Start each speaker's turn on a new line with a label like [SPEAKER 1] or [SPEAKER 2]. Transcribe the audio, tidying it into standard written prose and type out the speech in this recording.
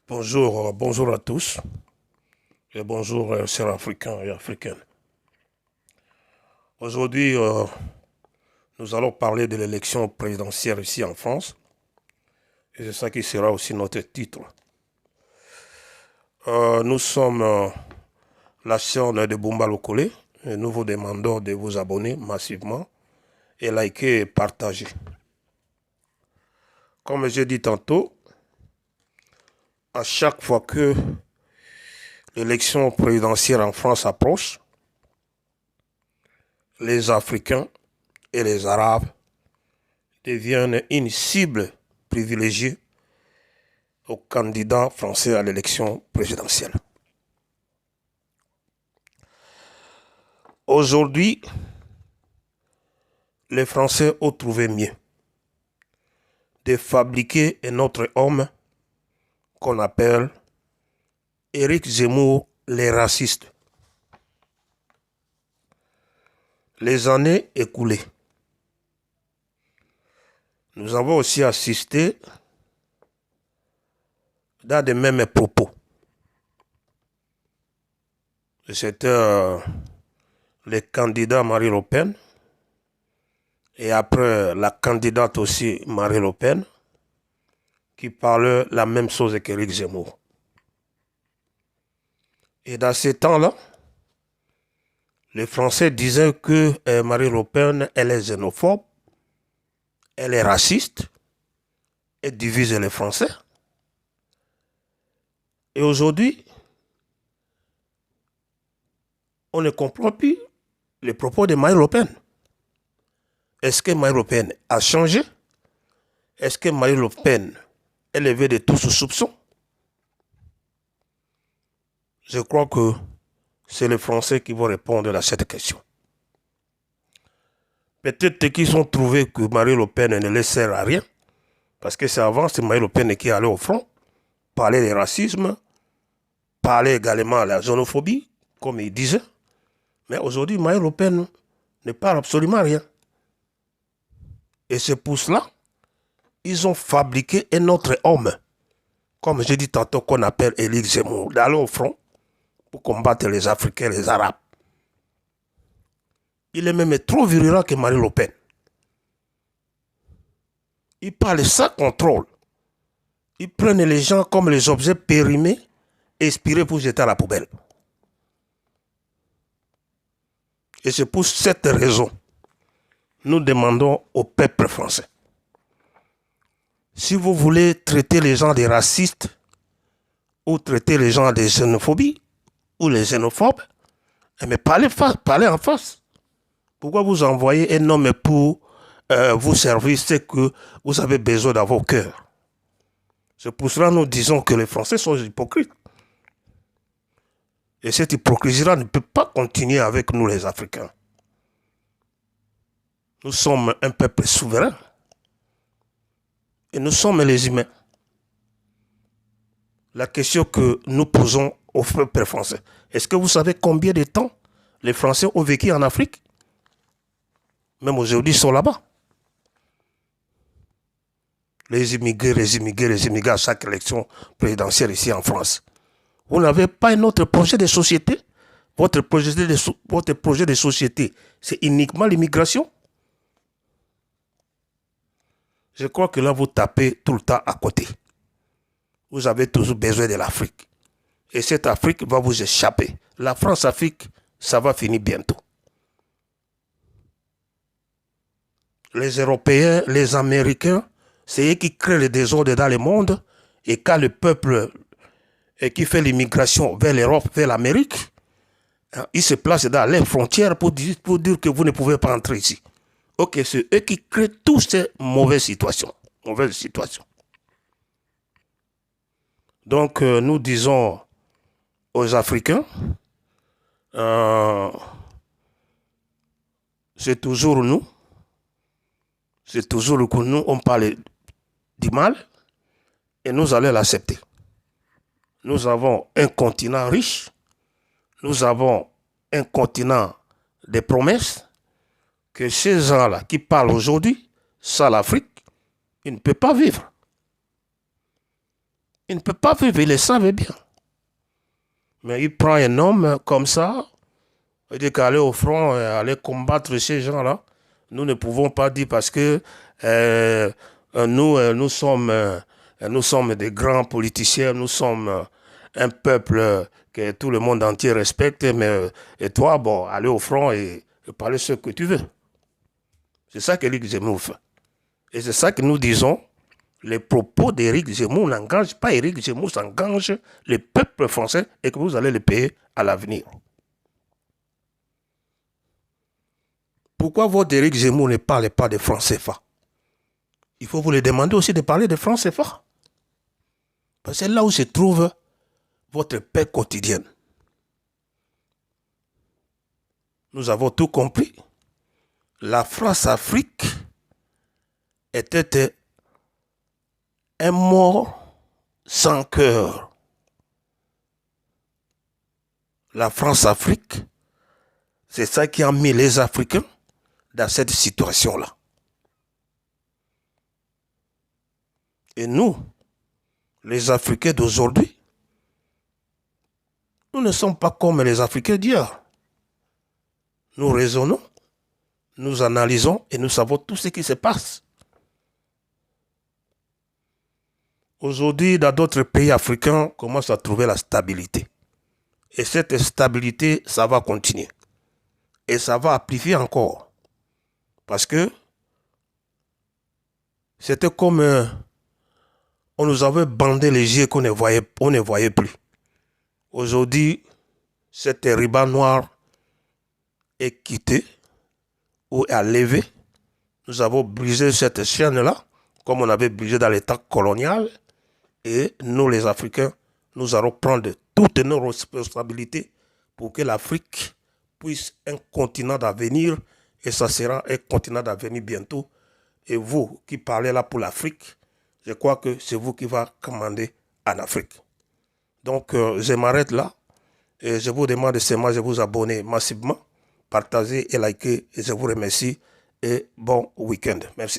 [SPEAKER 1] Bonjour, bonjour à tous et bonjour chers Africains et Africaines. Aujourd'hui, nous allons parler de l'élection présidentielle ici en France et c'est ça qui sera aussi notre titre. Nous sommes la chaîne de Bumba Lokole et nous vous demandons de vous abonner massivement et liker et partager. Comme j'ai dit tantôt, à chaque fois que l'élection présidentielle en France approche, les Africains et les Arabes deviennent une cible privilégiée aux candidats français à l'élection présidentielle. Aujourd'hui, les Français ont trouvé mieux de fabriquer un autre homme qu'on appelle Éric Zemmour, les racistes. Les années écoulées, nous avons aussi assisté dans de mêmes propos. C'était le candidat Marine Le Pen et après la candidate aussi Marine Le Pen qui parlait la même chose qu'Éric Zemmour. Et dans ces temps-là, les Français disaient que Marine Le Pen, elle est xénophobe, elle est raciste, elle divise les Français. Et aujourd'hui, on ne comprend plus les propos de Marine Le Pen. Est-ce que Marine Le Pen a changé? Est-ce que Marine Le Pen est levée de tout ce soupçon? Je crois que c'est les Français qui vont répondre à cette question. Peut-être qu'ils ont trouvé que Marine Le Pen ne les sert à rien, parce que c'est avant, c'est Marine Le Pen qui allait au front, parler du racisme, parler également de la xénophobie, comme il disait. Mais aujourd'hui, Marine Le Pen ne parle absolument rien. Et c'est pour cela ils ont fabriqué un autre homme, comme j'ai dit tantôt, qu'on appelle Éric Zemmour, d'aller au front pour combattre les Africains, les Arabes. Il est même trop virulent que Marine Le Pen. Il parle sans contrôle. Ils prennent les gens comme les objets périmés, expirés pour jeter à la poubelle. Et c'est pour cette raison, nous demandons au peuple français, si vous voulez traiter les gens des racistes, ou traiter les gens des xénophobies, ou les xénophobes, mais parlez en face. Pourquoi vous envoyez un homme pour vous servir ce que vous avez besoin dans vos cœurs? C'est pour cela que nous disons que les Français sont hypocrites. Et cette hypocrisie-là ne peut pas continuer avec nous les Africains. Nous sommes un peuple souverain. Et nous sommes les humains. La question que nous posons au peuple français, est-ce que vous savez combien de temps les Français ont vécu en Afrique? Même aujourd'hui, ils sont là-bas. Les immigrés à chaque élection présidentielle ici en France. Vous n'avez pas un autre projet de société? Votre projet de société, c'est uniquement l'immigration? Je crois que là, vous tapez tout le temps à côté. Vous avez toujours besoin de l'Afrique. Et cette Afrique va vous échapper. La France-Afrique, ça va finir bientôt. Les Européens, les Américains, c'est eux qui créent le désordre dans le monde. Et quand le peuple qui fait l'immigration vers l'Europe, vers l'Amérique, ils se placent dans les frontières pour dire que vous ne pouvez pas entrer ici. Ok, c'est eux qui créent toutes ces mauvaises situations. Donc, nous disons aux Africains, c'est toujours nous, on parle du mal et nous allons l'accepter. Nous avons un continent riche, nous avons un continent de promesses, que ces gens-là qui parlent aujourd'hui, ça l'Afrique, ils ne peuvent pas vivre. Il ne peut pas vivre, il le savait bien. Mais il prend un homme comme ça, il dit qu'aller au front, aller combattre ces gens-là, nous ne pouvons pas dire parce que nous sommes des grands politiciens, nous sommes un peuple que tout le monde entier respecte, mais et toi, bon, aller au front et parler ce que tu veux. C'est ça qu'Éric Zemmour fait. Et c'est ça que nous disons. Les propos d'Éric Zemmour n'engagent pas Éric Zemmour, ça engage le peuple français et que vous allez le payer à l'avenir. Pourquoi votre Éric Zemmour ne parle pas de franc CFA? Il faut vous le demander aussi de parler de franc CFA. Parce que c'est là où se trouve votre paix quotidienne. Nous avons tout compris. La France-Afrique était un mort sans cœur. La France-Afrique, c'est ça qui a mis les Africains dans cette situation-là. Et nous, les Africains d'aujourd'hui, nous ne sommes pas comme les Africains d'hier. Nous raisonnons, nous analysons et nous savons tout ce qui se passe. Aujourd'hui, dans d'autres pays africains, on commence à trouver la stabilité. Et cette stabilité, ça va continuer. Et ça va amplifier encore. Parce que c'était comme on nous avait bandé les yeux qu'on ne voyait plus. Aujourd'hui, cette riba noire est quittée ou est levée. Nous avons brisé cette chaîne-là, comme on avait brisé dans l'état colonial. Et nous, les Africains, nous allons prendre toutes nos responsabilités pour que l'Afrique puisse un continent d'avenir. Et ça sera un continent d'avenir bientôt. Et vous qui parlez là pour l'Afrique, je crois que c'est vous qui va commander en Afrique. Donc, je m'arrête là. Et je vous demande seulement de vous abonner massivement, partager et liker. Et je vous remercie. Et bon week-end. Merci.